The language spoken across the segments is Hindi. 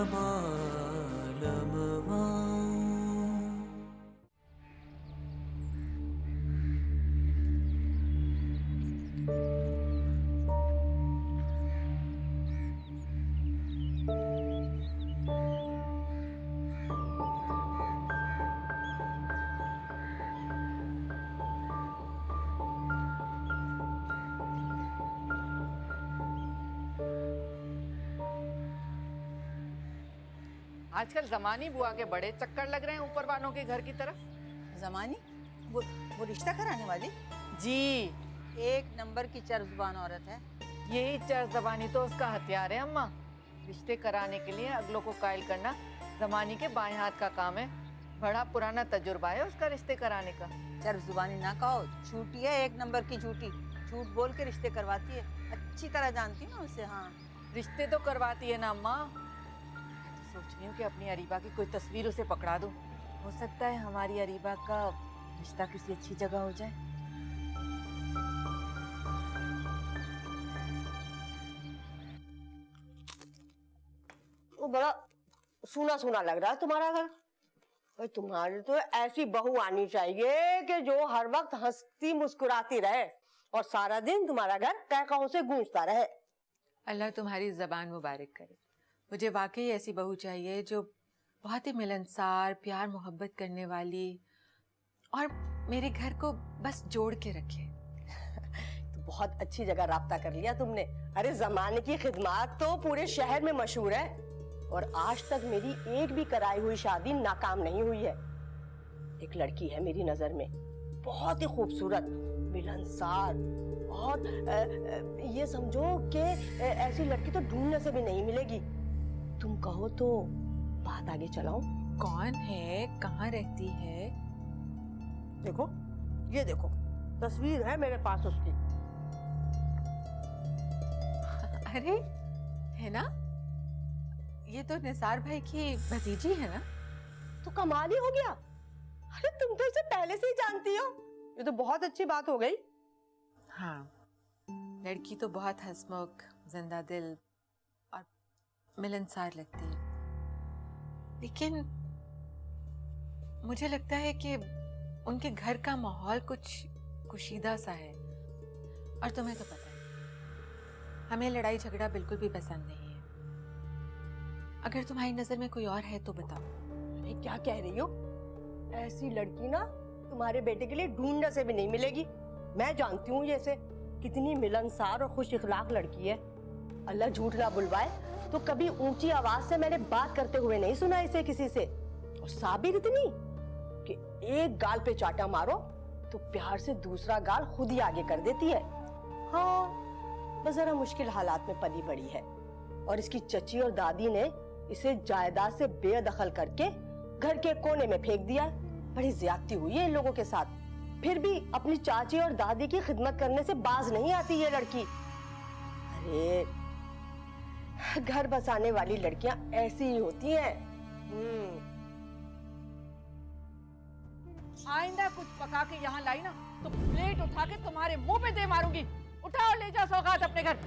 बालमवा। आजकल जमानी बुआ के बड़े चक्कर लग रहे हैं ऊपर वालों के घर की तरफ। जमानी वो रिश्ता कराने वाली जी, एक नंबर की चरजुबान औरत है। यही चर जबानी तो उसका हथियार है अम्मा। रिश्ते कराने के लिए अगलों को कायल करना जमानी के बाएं हाथ का काम है। बड़ा पुराना तजुर्बा है उसका रिश्ते कराने का। चरजुबानी ना कहो, झूठी है, एक नंबर की झूठी। झूठ बोल के रिश्ते करवाती है, अच्छी तरह जानती हूँ उसे। हाँ, रिश्ते तो करवाती है ना अम्मा। सोच रही हूँ कि अपनी अरीबा की कोई तस्वीर उसे पकड़ा दूं। हो सकता है हमारी अरीबा का रिश्ता किसी अच्छी जगह हो जाए। वो बड़ा सूना सूना लग रहा है तुम्हारा घर। भाई तुम्हारी तो ऐसी बहू आनी चाहिए कि जो हर वक्त हंसती मुस्कुराती रहे और सारा दिन तुम्हारा घर कहकाओं से गूंजता रहे। अल्लाह तुम्हारी ज़बान मुबारक करे। मुझे वाकई ऐसी बहू चाहिए जो बहुत ही मिलनसार, प्यार मोहब्बत करने वाली और मेरे घर को बस जोड़ के रखे। तो बहुत अच्छी जगह राब्ता कर लिया तुमने। अरे जमाने की खिदमत तो पूरे शहर में मशहूर है और आज तक मेरी एक भी कराई हुई शादी नाकाम नहीं हुई है। एक लड़की है मेरी नजर में, बहुत ही खूबसूरत, मिलनसार और ये समझो कि ऐसी लड़की तो ढूंढने से भी नहीं मिलेगी। तुम कहो तो बात आगे चलाऊं? कौन है, कहाँ रहती है? देखो, ये देखो, तस्वीर है मेरे पास उसकी। अरे है ना, ये तो निसार भाई की भतीजी है ना? तो कमाल ही हो गया। अरे तुम तो इसे पहले से ही जानती हो। ये तो बहुत अच्छी बात हो गई। हाँ, लड़की तो बहुत हंसमुख, जिंदा दिल और मिलनसार लगती है, लेकिन मुझे लगता है कि उनके घर का माहौल कुछ कुशीदा सा है। और तुम्हें तो पता है हमें लड़ाई झगड़ा बिल्कुल भी पसंद नहीं है। अगर तुम्हारी नजर में कोई और है तो बताओ। अरे क्या कह रही हो? ऐसी लड़की ना तुम्हारे बेटे के लिए ढूंढने से भी नहीं मिलेगी। मैं जानती हूँ ये से कितनी मिलनसार और खुश इखलाक लड़की है। अल्लाह झूठ ना बुलवाए तो कभी ऊंची आवाज से मैंने बात करते हुए नहीं सुना इसे किसी से। और साबिर इतनी कि एक गाल पे चाटा मारो तो प्यार से दूसरा गाल खुद ही आगे कर देती है। हाँ, बस जरा मुश्किल हालात में पली बड़ी है और इसकी चची और दादी ने इसे जायदाद से बेदखल करके घर के कोने में फेंक दिया। बड़ी ज्यादती हुई है इन लोगों के साथ। फिर भी अपनी चाची और दादी की खिदमत करने से बाज नहीं आती ये लड़की। अरे घर बसाने वाली लड़कियां ऐसी ही होती हैं। आइंदा कुछ पका के यहाँ लाई ना तो प्लेट उठा के तुम्हारे मुंह पे दे मारूंगी। उठाओ, ले जाओ सौगात अपने घर।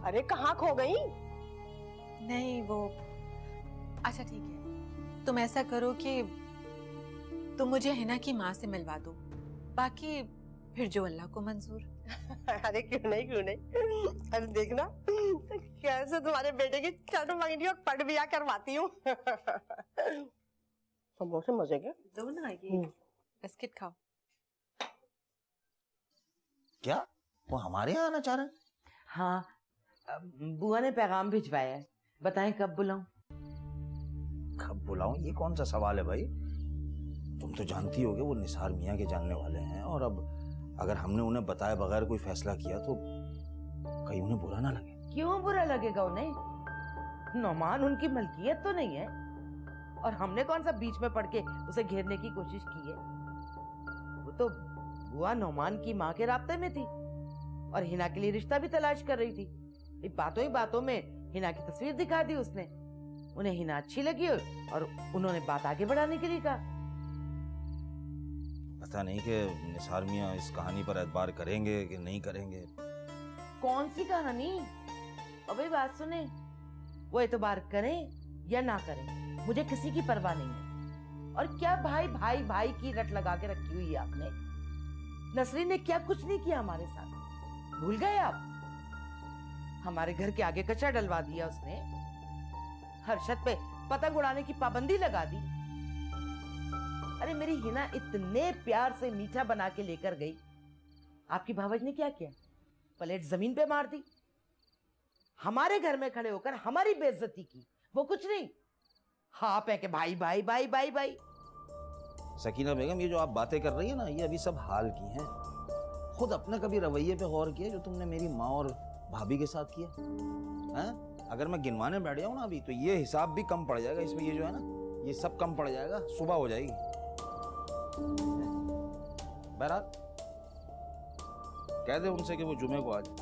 अरे कहाँ खो गई? नहीं वो, अच्छा ठीक है, तुम ऐसा करो कि तुम मुझे हिना की माँ से मिलवा दो, बाकी फिर जो अल्लाह को मंजूर। अरे क्यों नहीं, क्यों नहीं। अरे देखना कैसे तुम्हारे बेटे की चट मंगनी और पट बिया करवाती हूँ। समोसे मजे के दो ना, ये बिस्किट खाओ। क्या वो हमारे यहाँ आना चाह रहे हैं? हाँ, बुआ ने पैगाम भिजवाया है, बताएं कब बुलाऊं? कब बुलाऊं, ये कौन सा सवाल है भाई? तुम तो जानती होगे वो निसार मियाँ के जानने वाले हैं, और अब अगर हमने उन्हें बताए बगैर कोई फैसला किया तो कहीं उन्हें बुरा ना लगे। क्यों बुरा लगेगा उन्हें? नौमान उनकी मलकियत तो नहीं है, और हमने कौन सा बीच में पड़ के उसे घेरने की कोशिश की है? वो तो बुआ नौमान की माँ के राब्ते में थी और हिना के लिए रिश्ता भी तलाश कर रही थी। बातों ही बातों में हिना की तस्वीर दिखा दी उसने। उन्हें हिना अच्छी लगी और उन्होंने बात आगे बढ़ाने के लिए कहा। पता नहीं कि निसार मियाँ इस कहानी पर एतबार करेंगे कि नहीं करेंगे। कौन सी कहानी? अबे बात सुने, वो एतबार करें या ना करें, मुझे किसी की परवाह नहीं है। और क्या भाई भाई भाई की रट लगा के रखी हुई है आपने? नसरीन ने क्या कुछ नहीं किया हमारे साथ, भूल गए आप? हमारे घर के आगे कचरा डलवा दिया उसने, हर छत पे पतंग उड़ाने की पाबंदी लगा दी। अरे मेरी हिना इतने प्यार से मीठा बना के लेकर गई, आपकी भावज ने क्या किया? प्लेट जमीन पे मार दी, हमारे घर में खड़े होकर हमारी बेइज्जती की, वो कुछ नहीं। हाँ पे के भाई भाई भाई भाई भाई। सकीना बेगम, ये जो आप बातें कर रही है ना, ये अभी सब हाल की हैं। खुद अपने कभी रवैये पे गौर किया जो तुमने मेरी माँ और भाभी के साथ किया है? अगर मैं गिनवाने बैठ जाऊं ना अभी, तो ये हिसाब भी कम पड़ जाएगा इसमें। ये जो है ना, ये सब कम पड़ जाएगा, सुबह हो जाएगी। बहरहाल कह दे उनसे कि वो जुमे को आ जाए,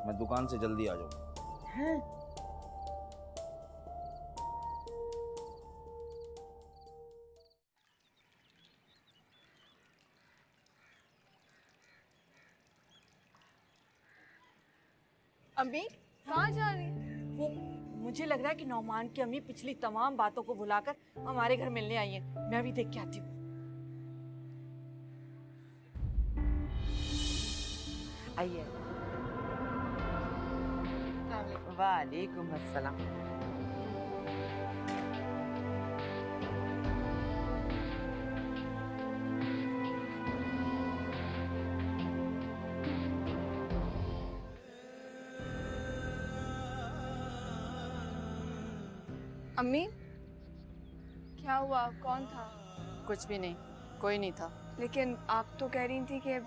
मैं दुकान से जल्दी आ जाऊँ। हैं? अम्मी कहाँ जा रही? वो मुझे लग रहा है कि नौमान की अम्मी पिछली तमाम बातों को भुलाकर हमारे घर मिलने आई हैं। मैं भी देख के आती हूँ। आइए। वालेकुम अस्सलाम। अम्मी क्या हुआ, कौन था? कुछ भी नहीं, कोई नहीं था। लेकिन आप तो कह रही थी कि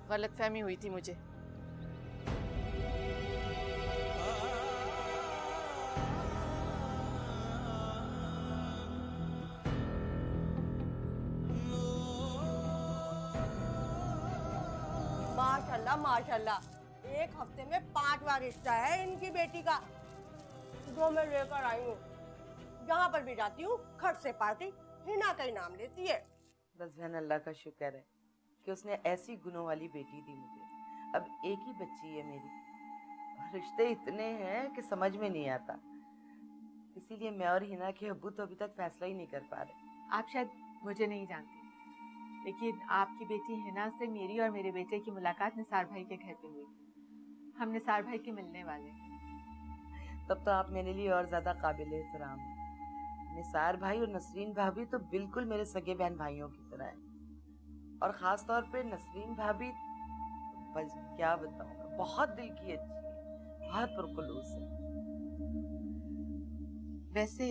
गलतफहमी हुई थी मुझे। माशाल्लाह माशाल्लाह, एक हफ्ते में 5 बार रिश्ता है इनकी बेटी का, जो मैं लेकर आई हूँ। जहाँ पर भी जाती हूँ खट से पार्टी हिना का ही नाम लेती है। बस बहन, अल्लाह का शुक्र है कि उसने ऐसी गुणों वाली बेटी दी मुझे। अब एक ही बच्ची है मेरी, और रिश्ते इतने हैं कि समझ में नहीं आता। इसीलिए मैं और हिना के अब्बू तो अभी तक फैसला ही नहीं कर पा रहे। आप शायद मुझे नहीं जानती, लेकिन आपकी बेटी हिना से मेरी और मेरे बेटे की मुलाकात निसार भाई के घर पे हुई। हम निसार भाई के मिलने वाले हैं। तब तो आप मेरे लिए और ज्यादा काबिल एहतराम हैं। निसार भाई और नसरीन भाभी तो बिल्कुल मेरे सगे बहन भाइयों की तरह हैं। और खास तौर पे नसरीन भाभी, बस क्या बताऊं, बहुत दिल की अच्छी है, बहुत पुरखुलूस है। वैसे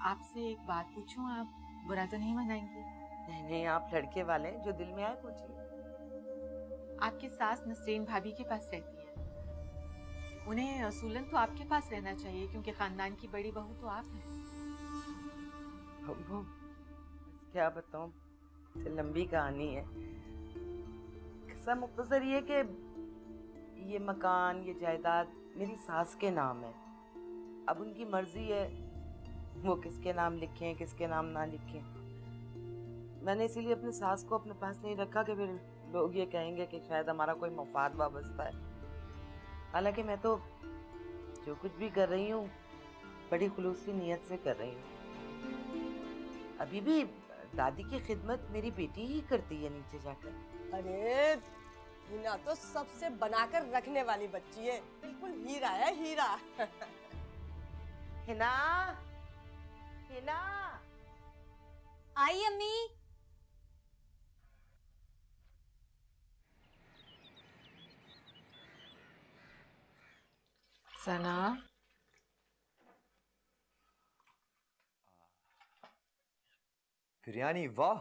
आपसे एक बात पूछूं, आप बुरा तो नहीं मनाएंगी? नहीं नहीं, आप लड़के वाले हैं, जो दिल में आए पूछिए। आपकी सास नसरीन भाभी के पास रहती है, उन्हें असूलन तो आपके पास रहना चाहिए, क्योंकि खानदान की बड़ी बहू तो आप हैं। वो क्या बताऊं, लंबी कहानी है। किस्सा मुख्तसर ये कि ये मकान, ये जायदाद मेरी सास के नाम है। अब उनकी मर्जी है वो किसके नाम लिखें, किसके नाम ना लिखें। मैंने इसीलिए अपनी सास को अपने पास नहीं रखा कि फिर लोग ये कहेंगे कि शायद हमारा कोई मफाद वाबस्ता है। हालांकि मैं तो जो कुछ भी कर रही हूँ बड़ी खुलूसी नीयत से कर रही हूँ। अभी भी दादी की खिदमत मेरी बेटी ही करती है नीचे जाकर। अरे हिना तो सबसे बनाकर रखने वाली बच्ची है, बिल्कुल हीरा है, हीरा। हिना, हिना। आई अम्मी। सना, बिरयानी, वाह!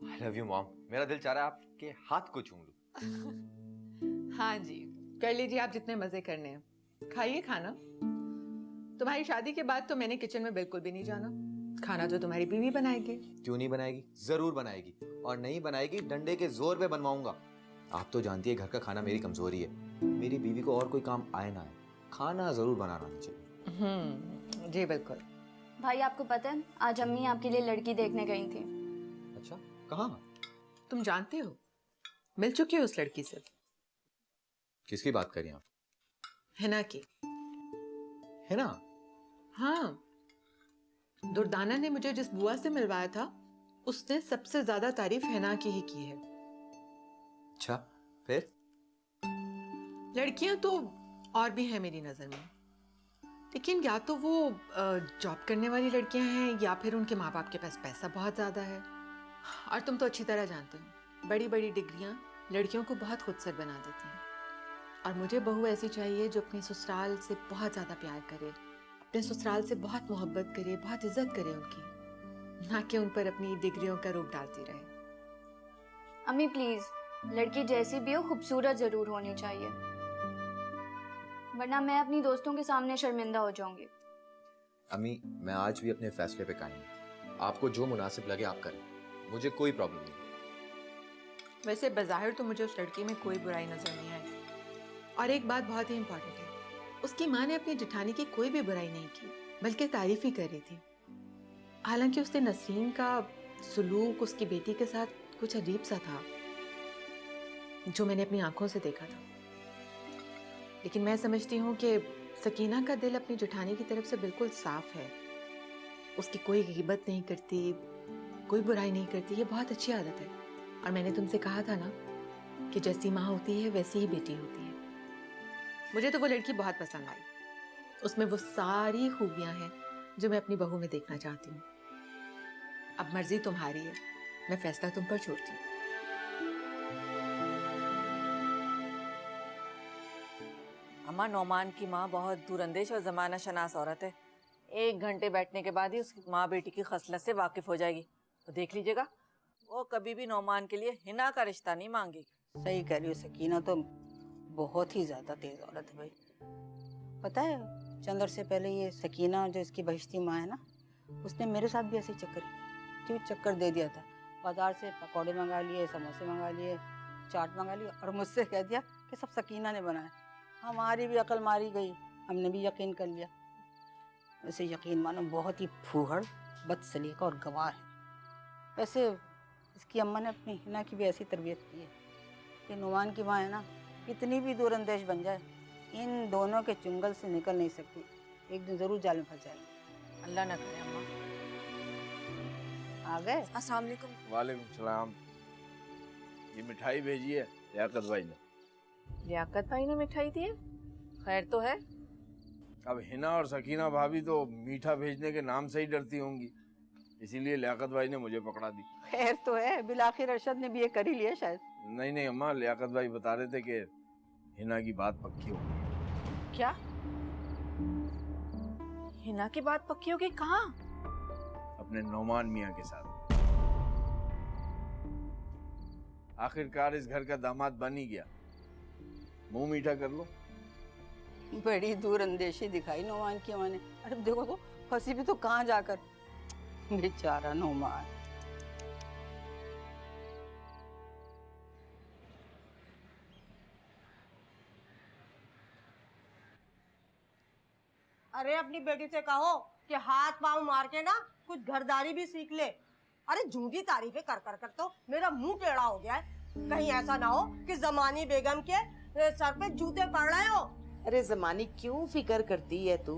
I love you mom. मेरा दिल चाह रहा है आपके हाथ को चूम लूं। हाँ जी, कर लीजिए आप जितने मजे करने हैं, खाइए खाना। तुम्हारी शादी के बाद तो मैंने किचन में बिल्कुल भी नहीं जाना। खाना तो तुम्हारी बीवी बनाएगी। क्यों नहीं बनाएगी? जरूर बनाएगी, और नहीं बनाएगी डंडे के जोर पे बनवाऊंगा। आप तो जानती है घर का खाना मेरी कमजोरी है। मेरी बीवी को और कोई काम आए ना आए, खाना जरूर बनाना आना चाहिए। जी बिल्कुल। भाई आपको पता है, आज अम्मी आपके लिए लड़की देखने गई थी। अच्छा, कहाँ? तुम जानते हो मिल चुकी हो उस लड़की से? किसकी बात करें आप? हिना की। है ना? हाँ, दुर्दाना ने मुझे जिस बुआ से मिलवाया था उसने सबसे ज्यादा तारीफ हिना की ही की है। अच्छा, फिर? लड़कियां तो और भी हैं मेरी नजर में, लेकिन या तो वो जॉब करने वाली लड़कियां हैं या फिर उनके माँ बाप के पास पैसा बहुत ज्यादा है। और तुम तो अच्छी तरह जानते हो, बड़ी बड़ी डिग्रियां लड़कियों को बहुत खुदसर बना देती हैं। और मुझे बहू ऐसी चाहिए जो अपने ससुराल से बहुत ज्यादा प्यार करे, अपने ससुराल से बहुत मोहब्बत करे, बहुत इज्जत करे उनकी, ना कि उन पर अपनी डिग्रियों का रूप डालती रहे। अम्मी प्लीज, लड़की जैसी भी हो खूबसूरत जरूर होनी चाहिए, वरना मैं अपनी दोस्तों के सामने शर्मिंदा हो जाऊंगी। अम्मी, मैं आज भी अपने फैसले पे कायम हूं। आपको जो मुनासिब लगे आप करें, मुझे कोई प्रॉब्लम नहीं। वैसे बज़ाहिर तो मुझे उस लड़की में कोई बुराई नजर नहीं आई। और एक बात बहुत ही इम्पोर्टेंट है, उसकी माँ ने अपनी जेठानी की कोई भी बुराई नहीं की, बल्कि तारीफ ही कर रही थी। हालांकि उसने नसरीन का सुलूक उसकी बेटी के साथ कुछ अजीब सा था, जो मैंने अपनी आंखों से देखा था। लेकिन मैं समझती हूँ कि सकीना का दिल अपनी जेठानी की तरफ से बिल्कुल साफ है। उसकी कोई गिबत नहीं करती, कोई बुराई नहीं करती, ये बहुत अच्छी आदत है। और मैंने तुमसे कहा था ना कि जैसी माँ होती है वैसी ही बेटी होती है। मुझे तो वो लड़की बहुत पसंद आई, उसमें वो सारी खूबियां हैं जो मैं अपनी बहू में देखना चाहती हूँ। अब मर्जी तुम्हारी है, मैं फैसला तुम पर छोड़ती हूँ। अम्मा, नौमान की माँ बहुत दूरंदेश और जमाना शनास औरत है। 1 घंटे बैठने के बाद ही उसकी माँ बेटी की खसलत से वाकिफ हो जाएगी। तो देख लीजिएगा, वो कभी भी नौमान के लिए हिना का रिश्ता नहीं मांगेगी। सही कह रही हो, सकीना तो बहुत ही ज्यादा तेज औरत है भाई। पता है, चंद से पहले ये सकीना जो इसकी बहिश्ती माँ है ना, उसने मेरे साथ भी ऐसे चक्कर दे दिया था। बाजार से पकौड़े मंगा लिए, समोसे मंगा लिए, चाट मंगा लिए और मुझसे कह दिया कि सब सकीना ने बनाया। हमारी भी अकल मारी गई, हमने भी यकीन कर लिया। वैसे यकीन मानो बहुत ही फूहड़, बदसलीका और गवार है। वैसे इसकी अम्मा ने अपनी हिना की भी ऐसी तरबियत की है कि नुमान की माँ है ना, कितनी भी दूरअंदेश बन जाए, इन दोनों के चुंगल से निकल नहीं सकती। एक दिन जरूर जाल में फंस जाएगी। अल्लाह ना करे अम्मा। आ गए? अस्सलाम वालेकुम। वालेकुम सलाम। ये मिठाई भेजी है लियाकत भाई ने। लियाकत भाई ने मिठाई दी है? खैर तो है। अब हिना और सकीना भाभी तो मीठा भेजने के नाम से ही डरती होंगी, इसीलिए लियाकत भाई ने मुझे पकड़ा दी। खैर तो है, बिलाखिर अरशद ने भी ये कर ही लिया शायद। नहीं नहीं अम्मा, लियाकत भाई बता रहे थे कि हिना की बात पक्की हो गई। क्या? हिना की बात पक्की हो गई? कहाँ? अपने नौमान मियाँ के साथ। आखिरकार इस घर का दामाद बन ही गया। मुंह मीठा कर लो। बड़ी दूरअंदेशी दिखाई नौमान की माँ ने। अरे देखो तो, फंसी भी तो कहाँ जाकर। बेचारा नौमान। अरे अपनी बेटी से कहो कि हाथ पांव मार के ना कुछ घरदारी भी सीख ले। अरे झूठी तारीफें कर कर कर तो मेरा मुंह टेढ़ा हो गया है। कहीं ऐसा ना हो कि जमानी बेगम के सर पे जूते पड़ रहे हो। अरे जमानी क्यों फिक्र करती है तू?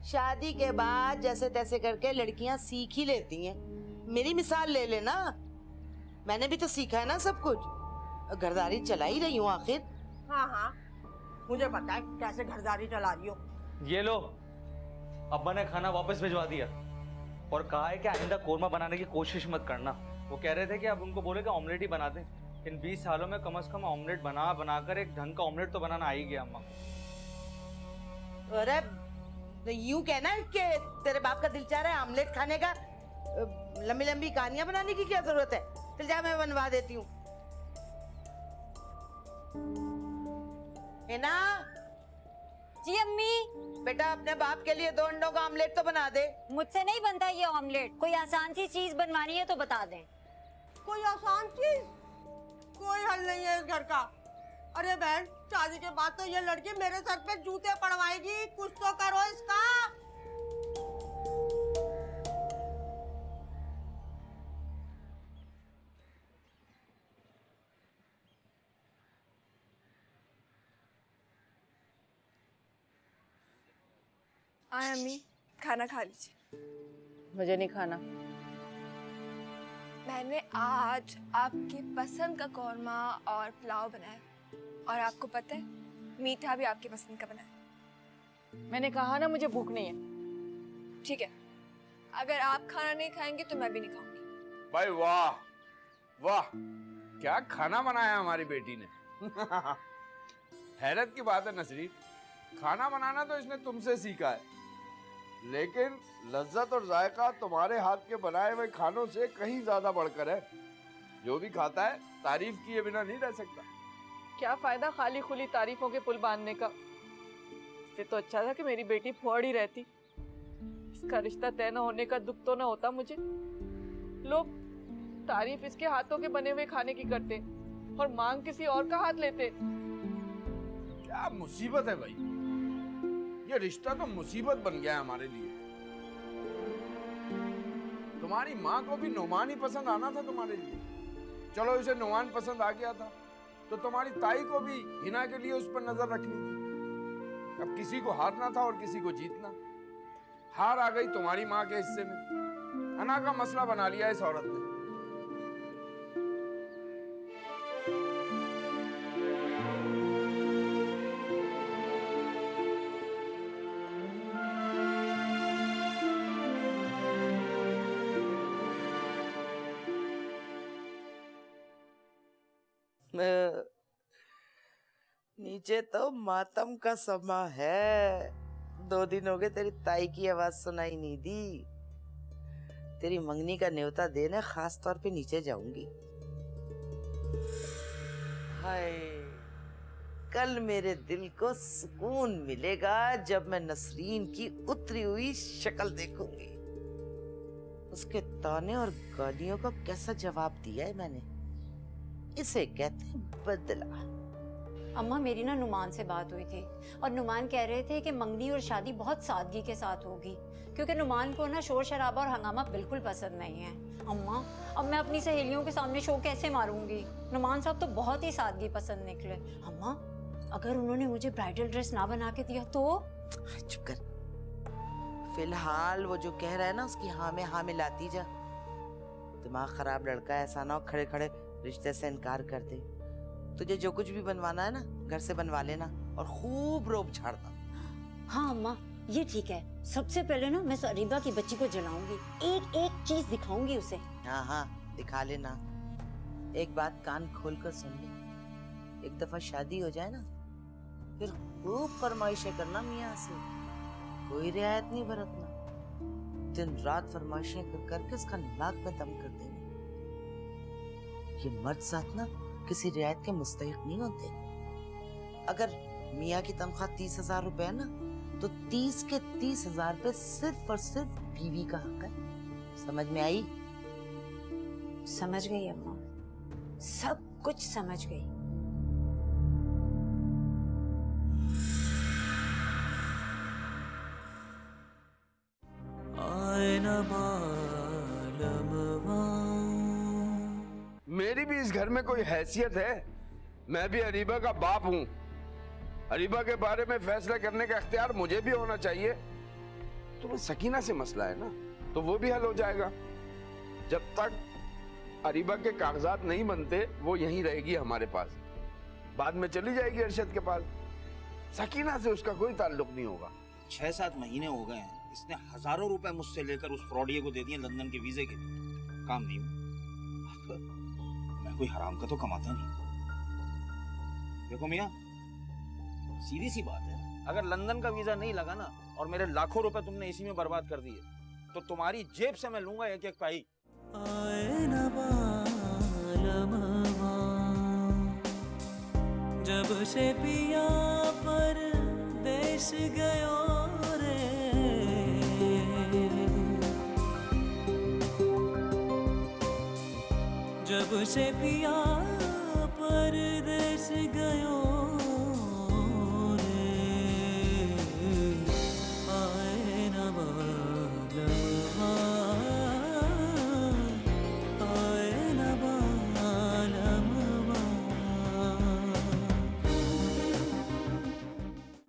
शादी के बाद जैसे तैसे करके लड़कियां सीख ही लेती हैं। मेरी मिसाल ले लेना, मैंने भी तो सीखा है ना सब कुछ। घरदारी चला ही रही हूँ आखिर। हाँ हाँ, मुझे पता है कैसे घरदारी चला रही हो। ये लो, अब्बा ने खाना वापस भिजवा दिया और कहा है कि आइंदा कोरमा बनाने की कोशिश मत करना। वो कह रहे थे कि अब उनको बोले कि ऑमलेट ही बना दें। इन 20 सालों में कम से कम ऑमलेट बनाकर एक ढंग का ऑमलेट तो बनाना आ ही गया अम्मा को। अरे तो यूं कहना है कि तेरे बाप का दिल चाह रहा है ऑमलेट खाने का। लंबी लंबी कहानियां बनाने की क्या जरूरत है? चल जा, मैं बनवा देती हूँ। है ना? जी अम्मी। बेटा अपने बाप के लिए 2 अंडों का ऑमलेट तो बना दे। मुझसे नहीं बनता ये ऑमलेट। कोई आसान सी चीज बनवानी है तो बता दें। कोई आसान चीज? कोई हल नहीं है इस घर का। अरे बहन, शादी के बाद तो ये लड़की मेरे सर पे जूते पड़वाएगी। कुछ तो करो इसका। आए अम्मी, खाना खा लीजिए। मुझे नहीं खाना। मैंने आज आपकी पसंद का कौरमा और पुलाव बनाया, और आपको पता है मीठा भी आपकी पसंद का बनाया। मैंने कहा ना मुझे भूख नहीं है। ठीक है, अगर आप खाना नहीं खाएंगे तो मैं भी नहीं खाऊंगी। भाई वाह वाह, क्या खाना बनाया हमारी बेटी ने। हैरत की बात है नसरीन, खाना बनाना तो इसने तुमसे सीखा है, लेकिन लज्जत और जायका तुम्हारे हाथ के बनाए हुए खानों से कहीं ज्यादा बढ़कर है। जो भी खाता है तारीफ किए बिना नहीं रह सकता। क्या फायदा खाली खुली तारीफों के पुल बांधने का। इससे तो अच्छा था कि मेरी बेटी फौड़ ही रहती। इसका रिश्ता तय न होने का दुख तो न होता मुझे। लोग तारीफ इसके हाथों के बने हुए खाने की करते और मांग किसी और का हाथ लेते। क्या मुसीबत है भाई, ये रिश्ता तो मुसीबत बन गया है हमारे लिए। तुम्हारी माँ को भी नुमान ही पसंद आना था तुम्हारे लिए। चलो इसे नुमान पसंद आ गया था तो तुम्हारी ताई को भी हिना के लिए उस पर नजर रखनी थी। अब किसी को हारना था और किसी को जीतना। हार आ गई तुम्हारी माँ के हिस्से में। अना का मसला बना लिया इस औरत ने। नीचे तो मातम का समा है। 2 दिन हो गए तेरी ताई की आवाज सुनाई नहीं दी। तेरी मंगनी का न्योता देने खास तौर पे नीचे जाऊंगी। हाय, कल मेरे दिल को सुकून मिलेगा जब मैं नसरीन की उतरी हुई शक्ल देखूंगी। उसके ताने और गालियों का कैसा जवाब दिया है मैंने। इसे कहते हैं बदला। अम्मा, मेरी ना नुमान से बात हुई थी और नुमान कह रहे थे कि मंगनी और शादी बहुत सादगी के साथ होगी, क्योंकि नुमान को ना शोर शराबा और हंगामा बिल्कुल पसंद नहीं है। अम्मा, अब मैं अपनी सहेलियों के सामने शो कैसे मारूंगी? नुमान साहब तो बहुत ही सादगी पसंद निकले। अम्मा, अगर उन्होंने मुझे ब्राइडल ड्रेस ना बना के दिया तो? चुप कर। फिलहाल वो जो कह रहा है ना उसकी हाँ में हाँ मिलाती जा। दिमाग खराब लड़का है, ऐसा ना हो खड़े खड़े रिश्ते से इनकार कर दे। तुझे जो कुछ भी बनवाना है ना घर से बनवा लेना और खूब रोब झाड़ना। हाँ अम्मा, ये ठीक है। सबसे पहले ना मैं अरीबा की बच्ची को जलाऊंगी, एक एक चीज दिखाऊंगी उसे। हाँ हाँ, दिखा लेना। एक बात कान खोल कर सुन ले, एक दफा शादी हो जाए ना फिर खूब फरमाइशें करना मियाँ से। कोई रियायत नहीं बरतना। दिन रात फरमाइशें कर करके उसका नाक में दम कर देना। ये मर्द साथ ना किसी रियायत के मुस्तहिक नहीं होते। अगर मियाँ की तनख्वाह 30,000 रुपए है ना तो 30 के 30,000 पे सिर्फ और सिर्फ बीवी का हक है। समझ में आई? समझ गई अम्मा, सब कुछ समझ गई। मेरी भी इस घर में कोई हैसियत है? मैं भी अरीबा का बाप हूँ। अरीबा के बारे में फैसला करने का इख्तियार मुझे भी होना चाहिए। तो सकीना से मसला है ना, तो वो भी हल हो जाएगा। जब तक अरीबा के कागजात नहीं बनते वो यहीं रहेगी हमारे पास। बाद में चली जाएगी अरशद के पास। सकीना से उसका कोई ताल्लुक नहीं होगा। 6-7 महीने हो गए हैं, इसने हजारों रुपए मुझसे लेकर उस फ्रॉडिये को दे दिए लंदन के वीजे के लिए। काम नहीं हुआ। मैं कोई हराम का तो कमाता नहीं। देखो मियाँ, सीधी सी बात है, अगर लंदन का वीजा नहीं लगा ना और मेरे लाखों रुपए तुमने इसी में बर्बाद कर दिए तो तुम्हारी जेब से मैं लूंगा एक एक पाई। जब से पिया पर देश गयो रे, जब से पिया